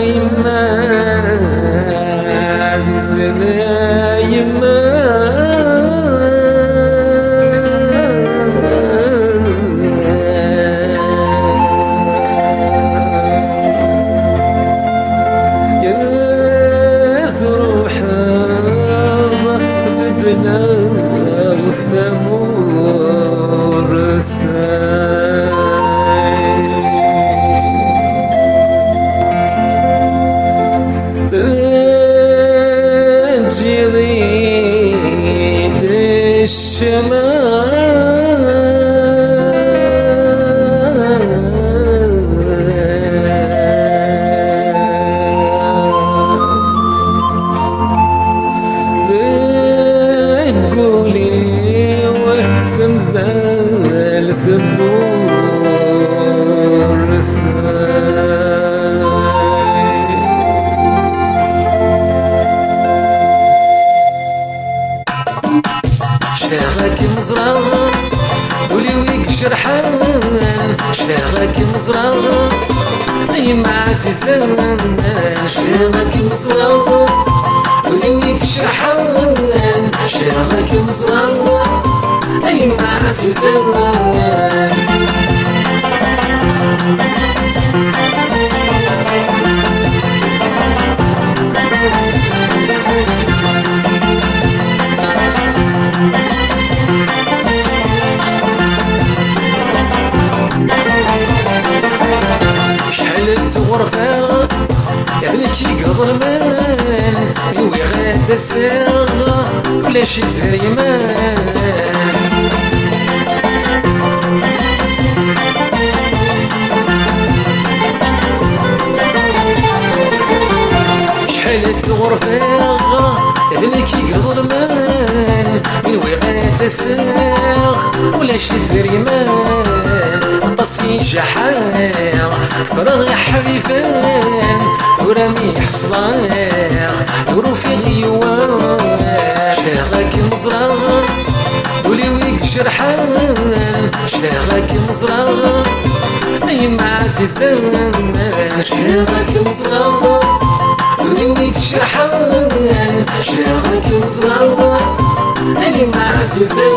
يما عزيزنا يما يا ثروح ضفتنا والثمور تنجي ضيد الشمال تقولي وتمثال تبور شتاغك مزرعة ولي ويك جرحان شتاغك مزرعة يما عزيزان شتاغك مزرعة ولي ويك جرحان شتاغك مزرعة يما عزيزان غرفة يدنك يقضى المال يوي غاد السر ولا شي دايمان شحال غرفة يدنك يقضى المال يوي غاد السر ولا شي دايمان طاسي جحاير كثر يا حبيبان ورامي حصلاير يورو في غيوان شتاغك مزرعة ولي ويك جرحان شتاغك مزرعة يما عزيزان شتاغك مزرعة ولي ويك جرحان شتاغك مزرعة يما عزيزان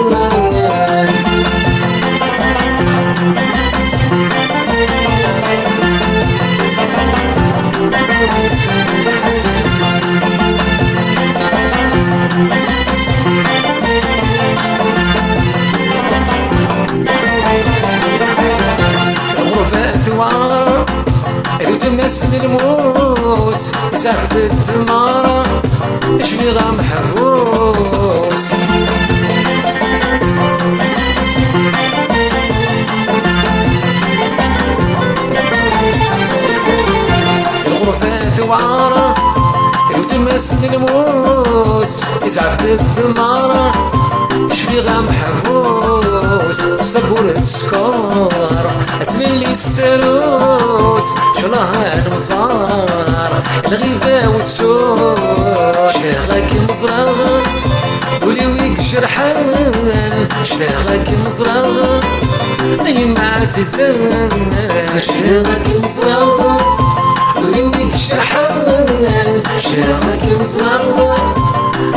الغرفة ثوار إذا تمسد الموت زعفت الدمار شبي غا محفوس الغرفة ثوار إذا تمسد الموت زعفت الدمار شبي غا محفوس صبور تسكر تللي ستروت شلاها المزار الغيفة وتسور شتاغك مزرعة ولي ويك جرحان شتاغك مزرعة يما عزيزان شتاغك مزرعة ولي ويك جرحان شتاغك مزرعة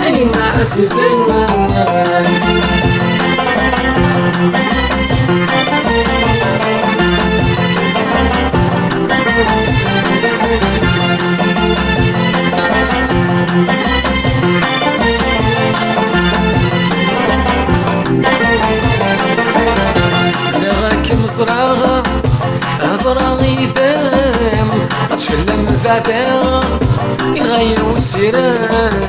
يما عزيزان لغاك مزرعة هضرة غيثام أصفل المفاتيح يغيروا السيران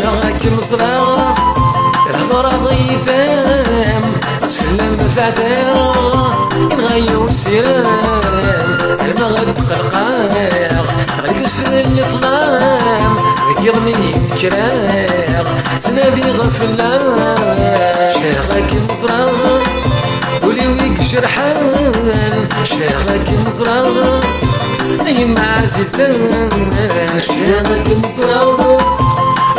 لغاك مزرعة هضرة غيثام أصفل المفاتيح يغيروا السيران أنا غد تقلقاق غد تفل الطلام ذك يضمي تكراق تنادي غفلان شتاغك مزرعة ولي ويك جرحان شتاغك مزرعة يما عزيزان شتاغك مزرعة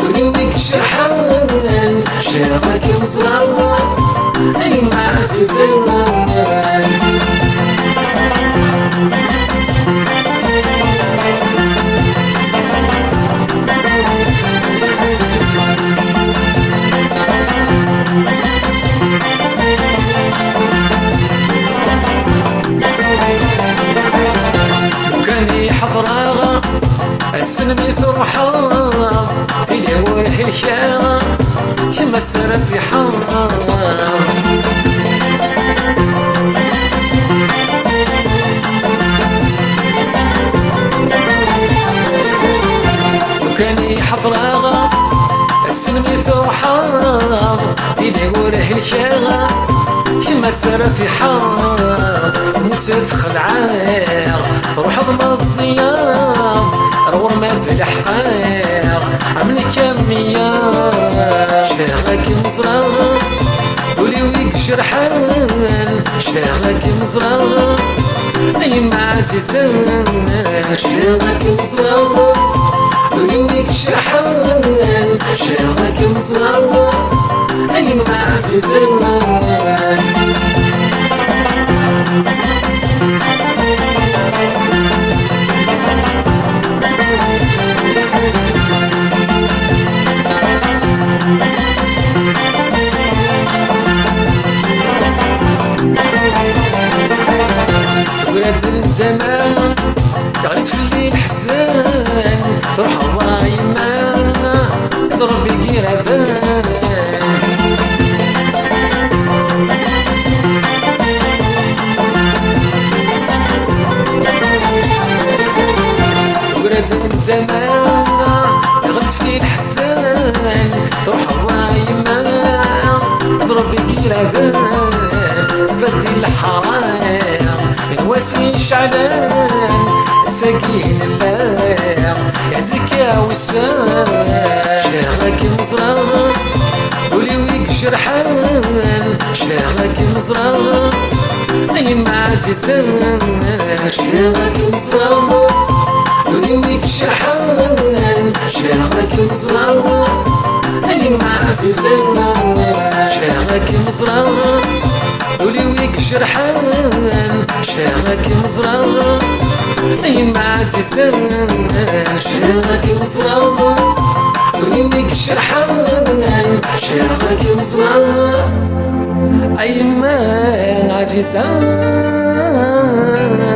قلوبك شرحان شاغك مزرعة أي ما عزيزان وكاني حضراغا السنمي ثرحا في الهواه الشاغا كما سرت في حارة وكاني حضراغا السنمي ثرحا في الهواه الشاغا كما سرت في حارة متدخل عار تروح ضم الزيار رور ما تلحقار عملي كميار شتاغلك مزرعة قولي ويك جرحان شتاغلك مزرعة أي ما عزيزان شتاغلك مزرعة قولي ويك جرحان شتاغلك مزرعة أي ما عزيزان ولاد الدمام قعدت في الليل حزان تروح الرايمان يضرب بيقير اذان ولاد الدمام قعدت في الليل حزان تروح الرايمان يضرب بيقير اذان فدي الحرام نواسي شعلان ساقين اللام يا زكا وسام شتاغلك مزرعة قولي ويك جرحان شتاغلك مزرعة أي ما عزيزان شتاغلك مزرعة قولي ويك جرحان شتاغلك مزرعة أي ما عزيزان شتاغلك مزرعة قولي ويك جرحان شتاغلك مزرعة أي ما عزيزان شتاغلك مزرعة قولي ويك جرحان شتاغلك مزرعة أي ما عزيزان